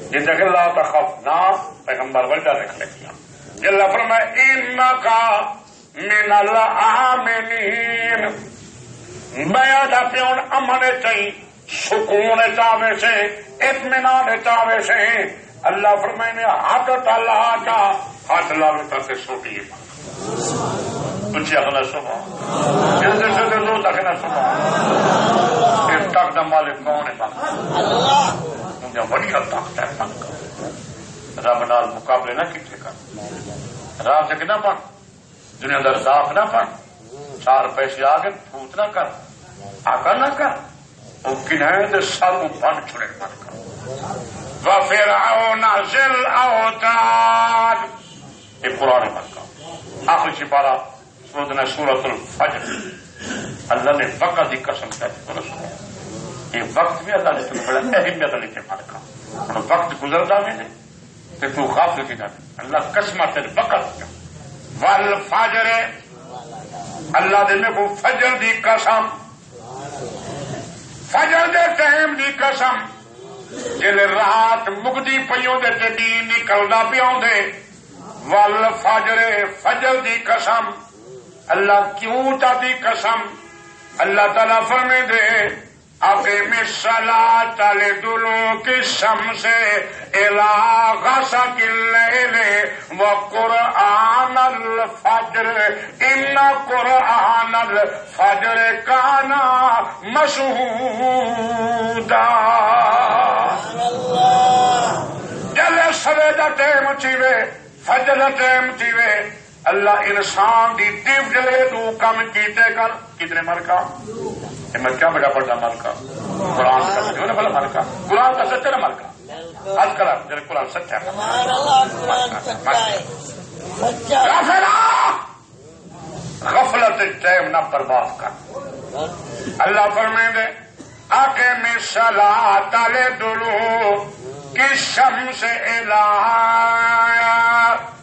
[SPEAKER 1] جن کہ لا تخف نہ پیغمبر وجہ رکھ لیا اللہ فرمائے انکا من الآمنین میں دا پیون امن چاہیے سکون چاہے سے اطمینان چاہے سے اللہ فرمائے نے ہاتھ تلا کا ہاتھ لاوتا سے سوٹی کچھ اگلا صبح جلدی سے دلو تکنا صبح اس تک دا مالک کون ہے مجھے بڑی طاقت ہے پنک رب نال مقابلے نہ کیتے کر رب سے نہ بن دنیا دا رزاق نہ بن چار پیسے آگے پھوت نہ کر آگا نہ کر ممکن ہے تو سب بن چھڑے من کر وفرعون ذی الاوتاد یہ قرآن من کا آخری سپارہ سورۃ الفجر اللہ نے وقت کی قسم کہتے یہ وقت بھی اللہ نے تمہیں بڑا اہمیت لیتے من کا وقت گزرتا بھی نہیں کہ تو غافل کی نہ اللہ قسم تیرے وقت والفجر اللہ دے میں کو فجر دی قسم فجر دے ٹائم دی قسم جل رات مکدی پیوں دے تے دین نکلدا پیوں دے والفجر فجر دی قسم اللہ کیوں چاہتی قسم اللہ تعالیٰ فرمے دے اقیم الصلاۃ لدلوک الشمس الی غسق اللیل وقرآن الفجر ان قرآن الفجر کان مشہودا جلے سوے دا ٹائم تھیوے فجر دا ٹائم تھیوے اللہ انسان دی دیو جلے دو کم کیتے کر کتنے مرکا میں کیا بڑا پڑھتا ملکہ قرآن کا سچا نا بلا ملکہ قرآن کا سچا نا ملکہ آج کل آپ قرآن سچا غفلت ٹائم نہ برباد کر اللہ فرمائے دے آکے میں صلاۃ لدلوک الشمس الی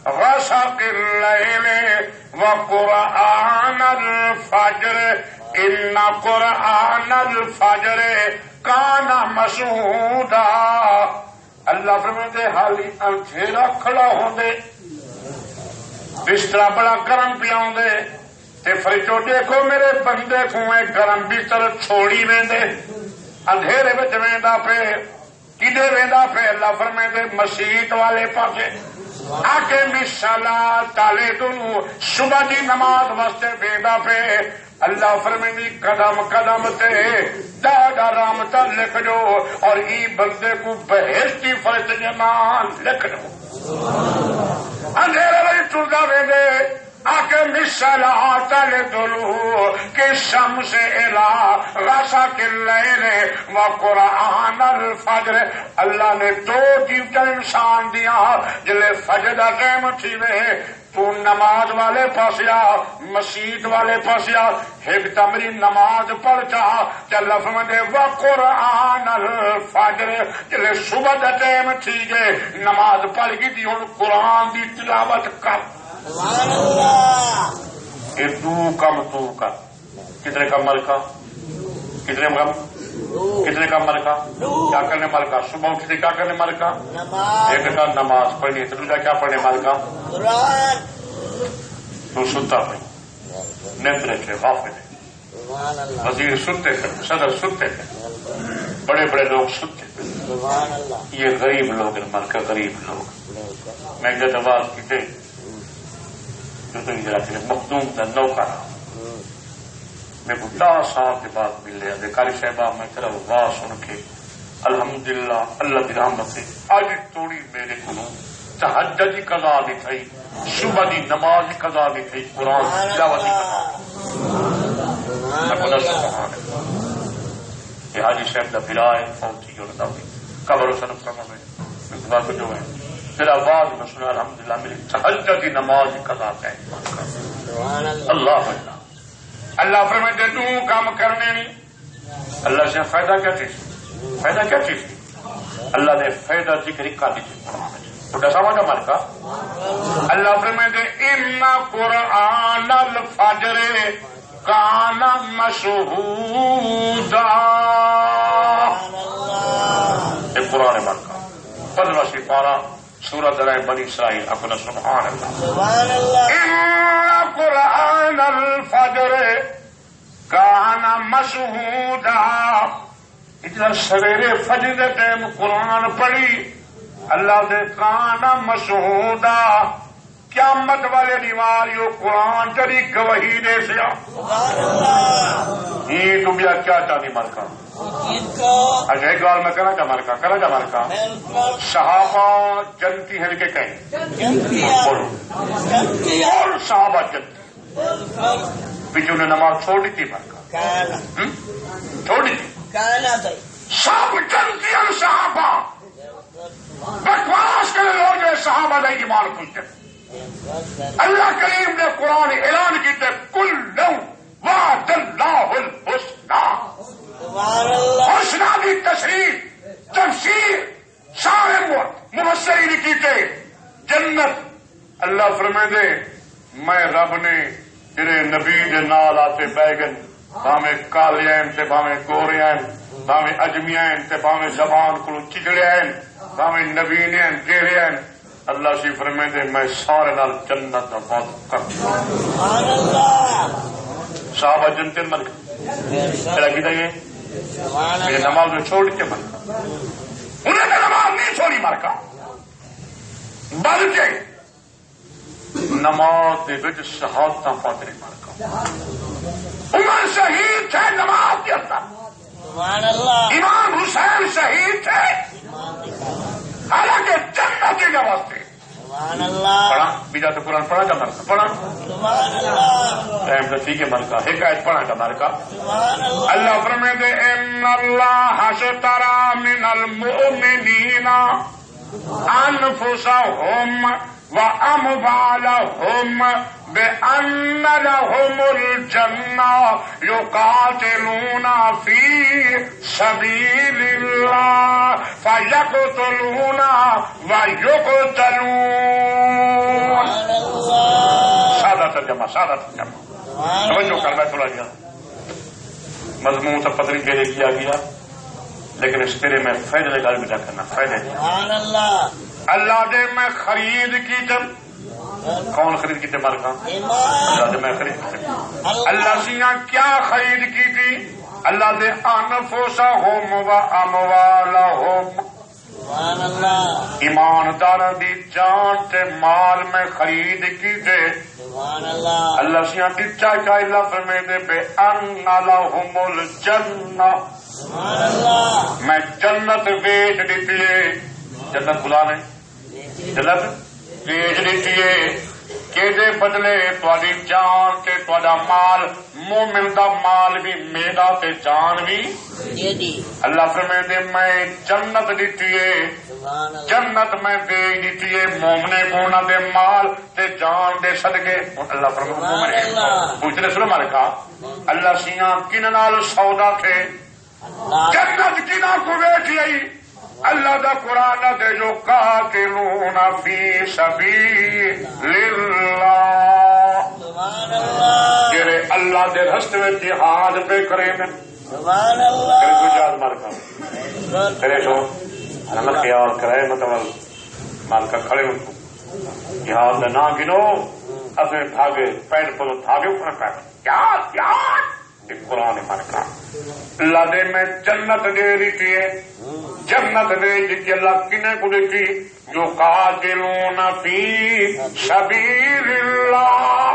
[SPEAKER 1] غسق اللیل وقرآن الفجر ان قرآن الفجر کان مشہودا اللہ فرماتے حالی اندھیرا کھڑا ہوندے بستر بڑا گرم پیاؤں دے تے فرشتو دیکھو میرے بندے کو گرم بستر چھوڑی ویندے اندھیرے وچ ویندا پے کدے ویندا پے اللہ فرماتے مسجد والے پاسے آکے الصلاۃ لدلوک صبح دی نماز واسطے ویندا پے اللہ فرمائے قدم قدم تے دادا رحمت لکھ دو اور ای بندے کو بہشتی فرشتے کے نام لکھ دو اندھیرے میں ٹردا ویندے آکے الصلاۃ لدلوک الشمس الی غسق اللیل وقرآن الفجر اللہ نے دو ڈیوٹا انسان دیا جلے فجر دا ٹائم تھیوے تو نماز والے پاسیا مسجد والے پاسیا ایک تمری نماز پڑھ چاہ چل فرماتے وقرآن الفجر جلے صبح دا ٹائم تھی گئے نماز پڑھ گئی تھی ہن قرآن دی تلاوت کر سبحان اللہ یہ تو کم کر کتنے کم ملکہ کتنے کم کتنے کا ملکہ کیا کرنے ملکہ صبح اٹھتے کیا کرنے ملکہ ایک کا نماز پڑھنی تو دوسرا کیا پڑھنے ملکہ تو ستا پڑھی نیت رکھے غافل وزیر ستے تھے صدر ستے تھے بڑے بڑے لوگ ستے تھے یہ غریب لوگ ملکہ غریب لوگ میں جب آواز کی تھی مخدوم کا نوکر میں کو 10 سال کے بعد ملے ادھیکاری صاحبہ میں تیرا واہ سن کے الحمدللہ اللہ کی رحمت سے آج توڑی میرے کو تہجد کی قضا نہیں تھی صبح کی نماز کی قضا نہیں تھی قرآن تلاوت کی قضا یہ حاجی صاحب کا بلا ہے فوت تھی جڑتا ہوئی قبر و صرف کرنا میں خدا کو جو ہے پھر آواز میں سنا الحمدللہ میری تہجد کی نماز قضا ہے اللہ اللہ فرماتے تو کام کرنے نہیں اللہ سے فائدہ کیا چیز فائدہ کیا چیز اللہ نے فائدہ ذکر کا دیجیے تو کیسا ہوا ہمارے کا اللہ فرماتے ان قرآن الفجر کان مشہودا یہ قرآن من کا 15 پارہ سورۃ بنی اسرائیل اپنا سبحان اللہ ان قرآن الفجر کان مشہودا اتنا سویرے فجر کے ٹائم قرآن پڑھی اللہ دے کانا مشہودا قیامت والے دیواریوں قرآن چلی گواہی دے سیا یہ تو بیا کیا چاہتی مرکا اچھا ایک گال میں کرنا چاہ مرکا صحابہ جنتی ہے کہ کہیں اور صحابہ جنتی پیچھے نے نماز چھوڑ دی تھی مرکا چھوڑ دی تھی سب جنتی ہیں صحابہ بکواس کرنے لوگ جو صحابہ نے ایمان پوچھتے اللہ کریم نے قرآن اعلان کیتے کل لو وعد اللہ الحسنى حسنہ کی تشریح تفسیر سارے مفسرین کیتے جنت اللہ فرمائے دے میں رب نے تیرے نبی دے نال آتے بیگن باویں کالیاں تے باویں گوریاں باویں اجمیاں تے باویں زبان کو چگڑیاں باویں نبیاں گیریاں اللہ سی فرمائے دے میں سارے نال جنت کا بات کرتا صحابہ جنتے ملک تیرا کی یہ میرے نماز میں چھوڑ کے ملکا انہیں تو نماز نہیں چھوڑی مرکا بلکہ نماز دے وچ شہادتاں پاتے مرکا عمر شہید تھے نماز کے اندر امام حسین شہید تھے حالانکہ جنت کے واسطے پڑھا بیجا تو قرآن پڑھا کا مرکا پڑھا ٹائم تو ٹھیک ہے مرکا حکایت پڑھا کا مرکا اللہ فرمائے دے ان اللہ اشترى من المؤمنین انفسهم واموالهم بان لهم الجنة يقاتلون في سبيل الله فيقتلون ويقتلون سادہ ترجمہ توجہ کر میں تھوڑا گیا مضمون سے پتری کے لیے کیا گیا لیکن اس پھر میں فائدے لگا بھی نہ کرنا فائدے اللہ دے میں خرید کی جب کون خرید کی تھے مالکا اللہ دے میں خرید کی تھے اللہ سیاں کیا خرید کی تھی اللہ دے انفسہم و اموالہم ایماندار دی جان تے مال میں خرید کی تھے اللہ سیاں دچا کا اللہ فرمے دے بے ان لہم الجنہ میں جنت بیچ دیتی ہے جنت بلا نے جنت بیچ دیتی ہے کہ دے بدلے تواڈی جان تے تواڈا مال مومن دا مال بھی میرا تے جان بھی اللہ فرمائے دے میں جنت دیتی ہے جنت میں بیچ دیتی ہے مومنے کو نہ دے مال تے جان دے صدقے اللہ فرمائے پوچھنے سنو مالکا اللہ سیاں کن نال سودا تھے جنت کی نہ کو بیٹھی آئی اللہ دا قرآن دے جو قاتلون فی سبیل اللہ جرے اللہ دے رستے میں جہاد پہ کرے میں کرے تو جہاد مار کر کرے تو اللہ خیال کرے مطلب مال کا کھڑے ان کو جہاد میں نہ گنو اپنے بھاگے پیر پر دھاگے اپنا کر کیا کیا قرآن مارکا اللہ دے میں جنت دے دیتی ہے جنت دے دیتی اللہ کنے کو دیتی جو قاتلون فی سبیل اللہ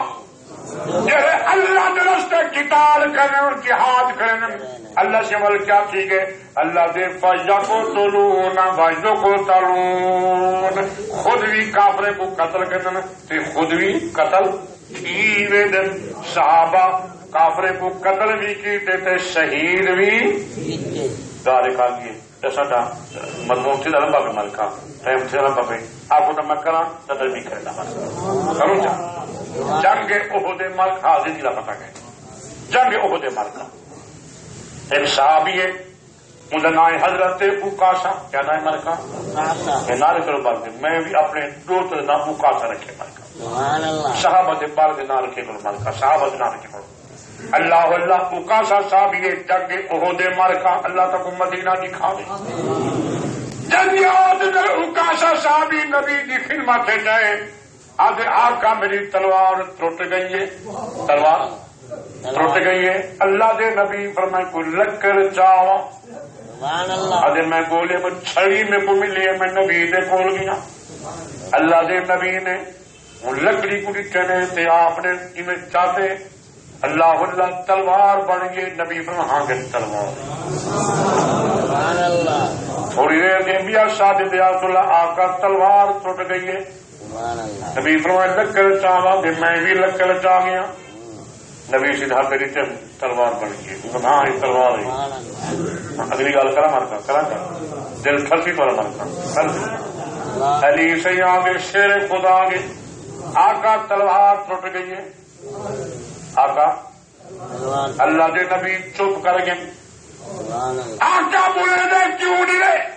[SPEAKER 1] جہے اللہ دے راستے قتال کرنے اور جہاد کرنے اللہ سے عمل کیا ٹھیک ہے اللہ دے فَيَقْتُلُونَ وَيُقْتَلُونَ خود بھی کافرے کو قتل کرنے تے خود بھی قتل کیوے دن صحابہ کافرے کو قتل بھی کیتے تے شہید بھی گال کھا گئے ساڈا مضمون تھی لمبا پہ ملکا ٹائم تھی لمبا پہ آپ کو میں کرا قتل بھی کرنا کروں جنگ احد ملک حاضر کی پتہ ہے جنگ احد ملک ایک صحابی ہے ان کا نام حضرت اوکاشا کیا نام ہے ملکا نعرے کرو بال میں بھی اپنے دوست کا نام اوکاشا رکھے ملکا صحابہ بال کے نام رکھے کرو ملکا صحابہ نام رکھے کرو اللہ اللہ اوکاشا صاحب یہ جنگ احد ملکا اللہ تک مدینہ دکھا دے جنگ احد اوکاشا صاحب نبی کی فلم سے جائے آج آقا میری تلوار ٹوٹ گئی ہے تلوار ٹوٹ گئی ہے اللہ دے نبی فرمائے کو لکڑ چاوا آج میں گولے میں چھڑی میں کو ملی ہے میں نبی دے کول گیا اللہ دے نبی نے وہ لکڑی کو چنے تھے آپ نے چاہتے اللہ اللہ تلوار بن گئے نبی فرمائے ہاں گئے تلوار تھوڑی دیر دے بیا شاد دیات اللہ آقا تلوار ٹوٹ گئی ہے نبی فرمائے لکڑ چاوا کہ میں بھی لکڑ چاہ گیا نبی سیدھا میری تلوار بن گئی ہاں یہ تلوار ہے اگلی گل کرا مارکا کرا کر دل ٹھسی تو مارکا علی سے آگے شیر خدا آگے آقا تلوار ٹوٹ گئی ہے آقا اللہ دے نبی چپ کر گئے آقا بولے دے کیوں نہیں رہے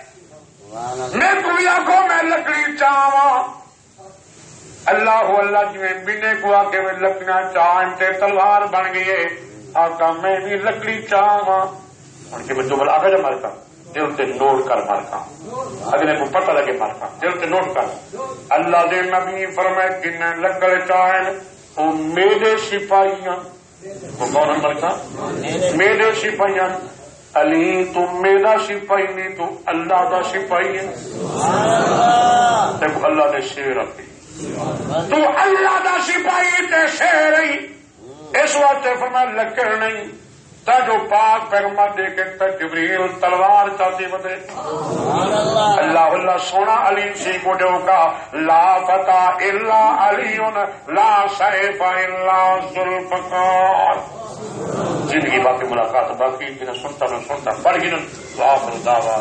[SPEAKER 1] میں کوئی آخو میں لکڑی چاہواں اللہ اللہ جی میں بینے کو آ کے میں لکڑیاں چاہتے تلوار بن گئی ہے آقا میں بھی لکڑی چاہواں ان کے میں دوبل آگے جا مارکا دل سے نوٹ کر مارکا اگلے کو پتہ لگے مارکا دل سے نوٹ کر اللہ دے نبی فرمائے کہ میں لکڑ چاہیں وہ میرے سپاہیاں وہ کون ہے مارکا میرے سپاہیاں علی تو میرا سپاہی نہیں تو اللہ دا سپاہی ہے دیکھو اللہ نے شیر رکھی تو اللہ دا سپاہی تے شیر ہی اس واسطے فرمایا لکڑ نہیں تا جو پاک پیغمبر دے کے جبریل تلوار چاہتی بدے اللہ اللہ سونا علی سی کو جو کا لا فتح الا علی لا سیف الا ذوالفقار جن کی باقی ملاقات باقی جنہیں سنتا نہ سنتا پڑھ گی نہ آخر دعویٰ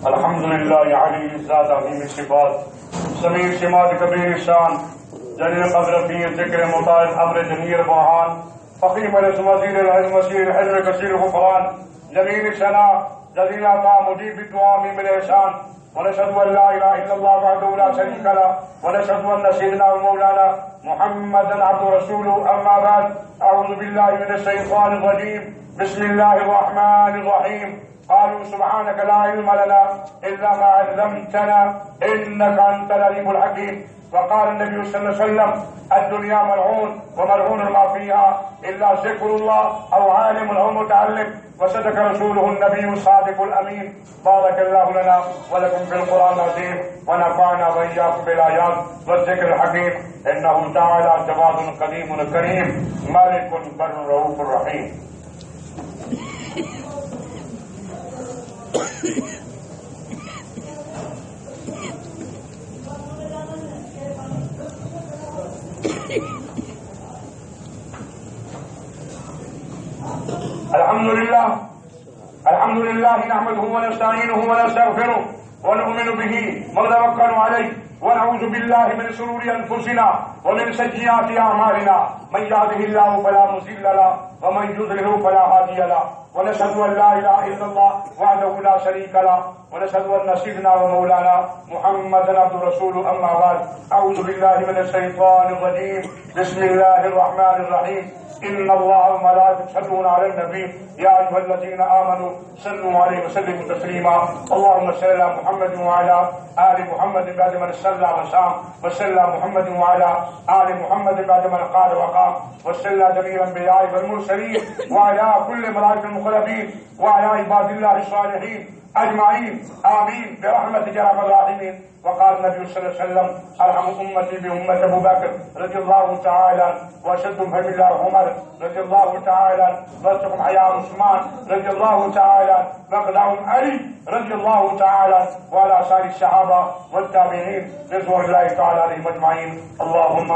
[SPEAKER 1] الحمد لله علي الذات عظيم الصفات سميع الشمات كبير الشان جليل القدر في ذكر مطاع الامر جميل البرهان فخيم الاسم وزير العلم وسير الحلم كثير الغفران جميل الثناء جزيل العطاء مجيب الدعاء من الاحسان ونشهد ان لا اله الا الله وحده لا شريك له ونشهد ان سيدنا ومولانا محمدا عبد رسوله اما بعد اعوذ بالله من الشيطان الرجيم بسم الله الرحمن الرحيم قالوا سبحانك لا علم لنا إلا ما علمتنا إنك أنت العليم الحكيم وقال النبي صلى الله عليه وسلم الدنيا ملعون وملعون ما فيها إلا ذكر الله أو عالم أو متعلم وصدق رسوله النبي الصادق الأمين بارك الله لنا ولكم في القرآن العظيم ونفعنا وإياكم بالآيات والذكر الحكيم إنه تعالى جواد قديم كريم مالك بر رؤوف رحيم. الحمد لله نحمده ونستعينه ونستغفره ونؤمن به ونتوكل عليه ونعوذ بالله من شرور انفسنا ومن سيئات اعمالنا من يهده الله فلا مضل له ومن يضلل فلا هادي له ونشهد ان لا اله الا الله وحده لا شريك له ونشهد ان سيدنا ومولانا محمدا عبد رسوله اما بعد اعوذ بالله من الشيطان الرجيم بسم الله الرحمن الرحيم ان الله وملائكته يصلون على النبي يا ايها الذين امنوا صلوا عليه وسلموا تسليما اللهم صل على محمد وعلى ال محمد بعد من صلى وسام وصلى محمد وعلى ال محمد بعد من قال وقام وصلى جميع الانبياء والمرسلين وعلى كل ملائكه المقربين وعلى عباد الله الصالحين اجمعين امين برحمتك يا ارحم الراحمين. وقال النبي صلى الله عليه وسلم ارحم امتي بامه ابو بكر رضي الله تعالى واشدهم هم الله عمر رضي الله تعالى وارزقهم حياء عثمان رضي الله تعالى واقدعهم علي رضي الله تعالى وعلى سائر الصحابه والتابعين رضوان الله تعالى عليهم اجمعين. اللهم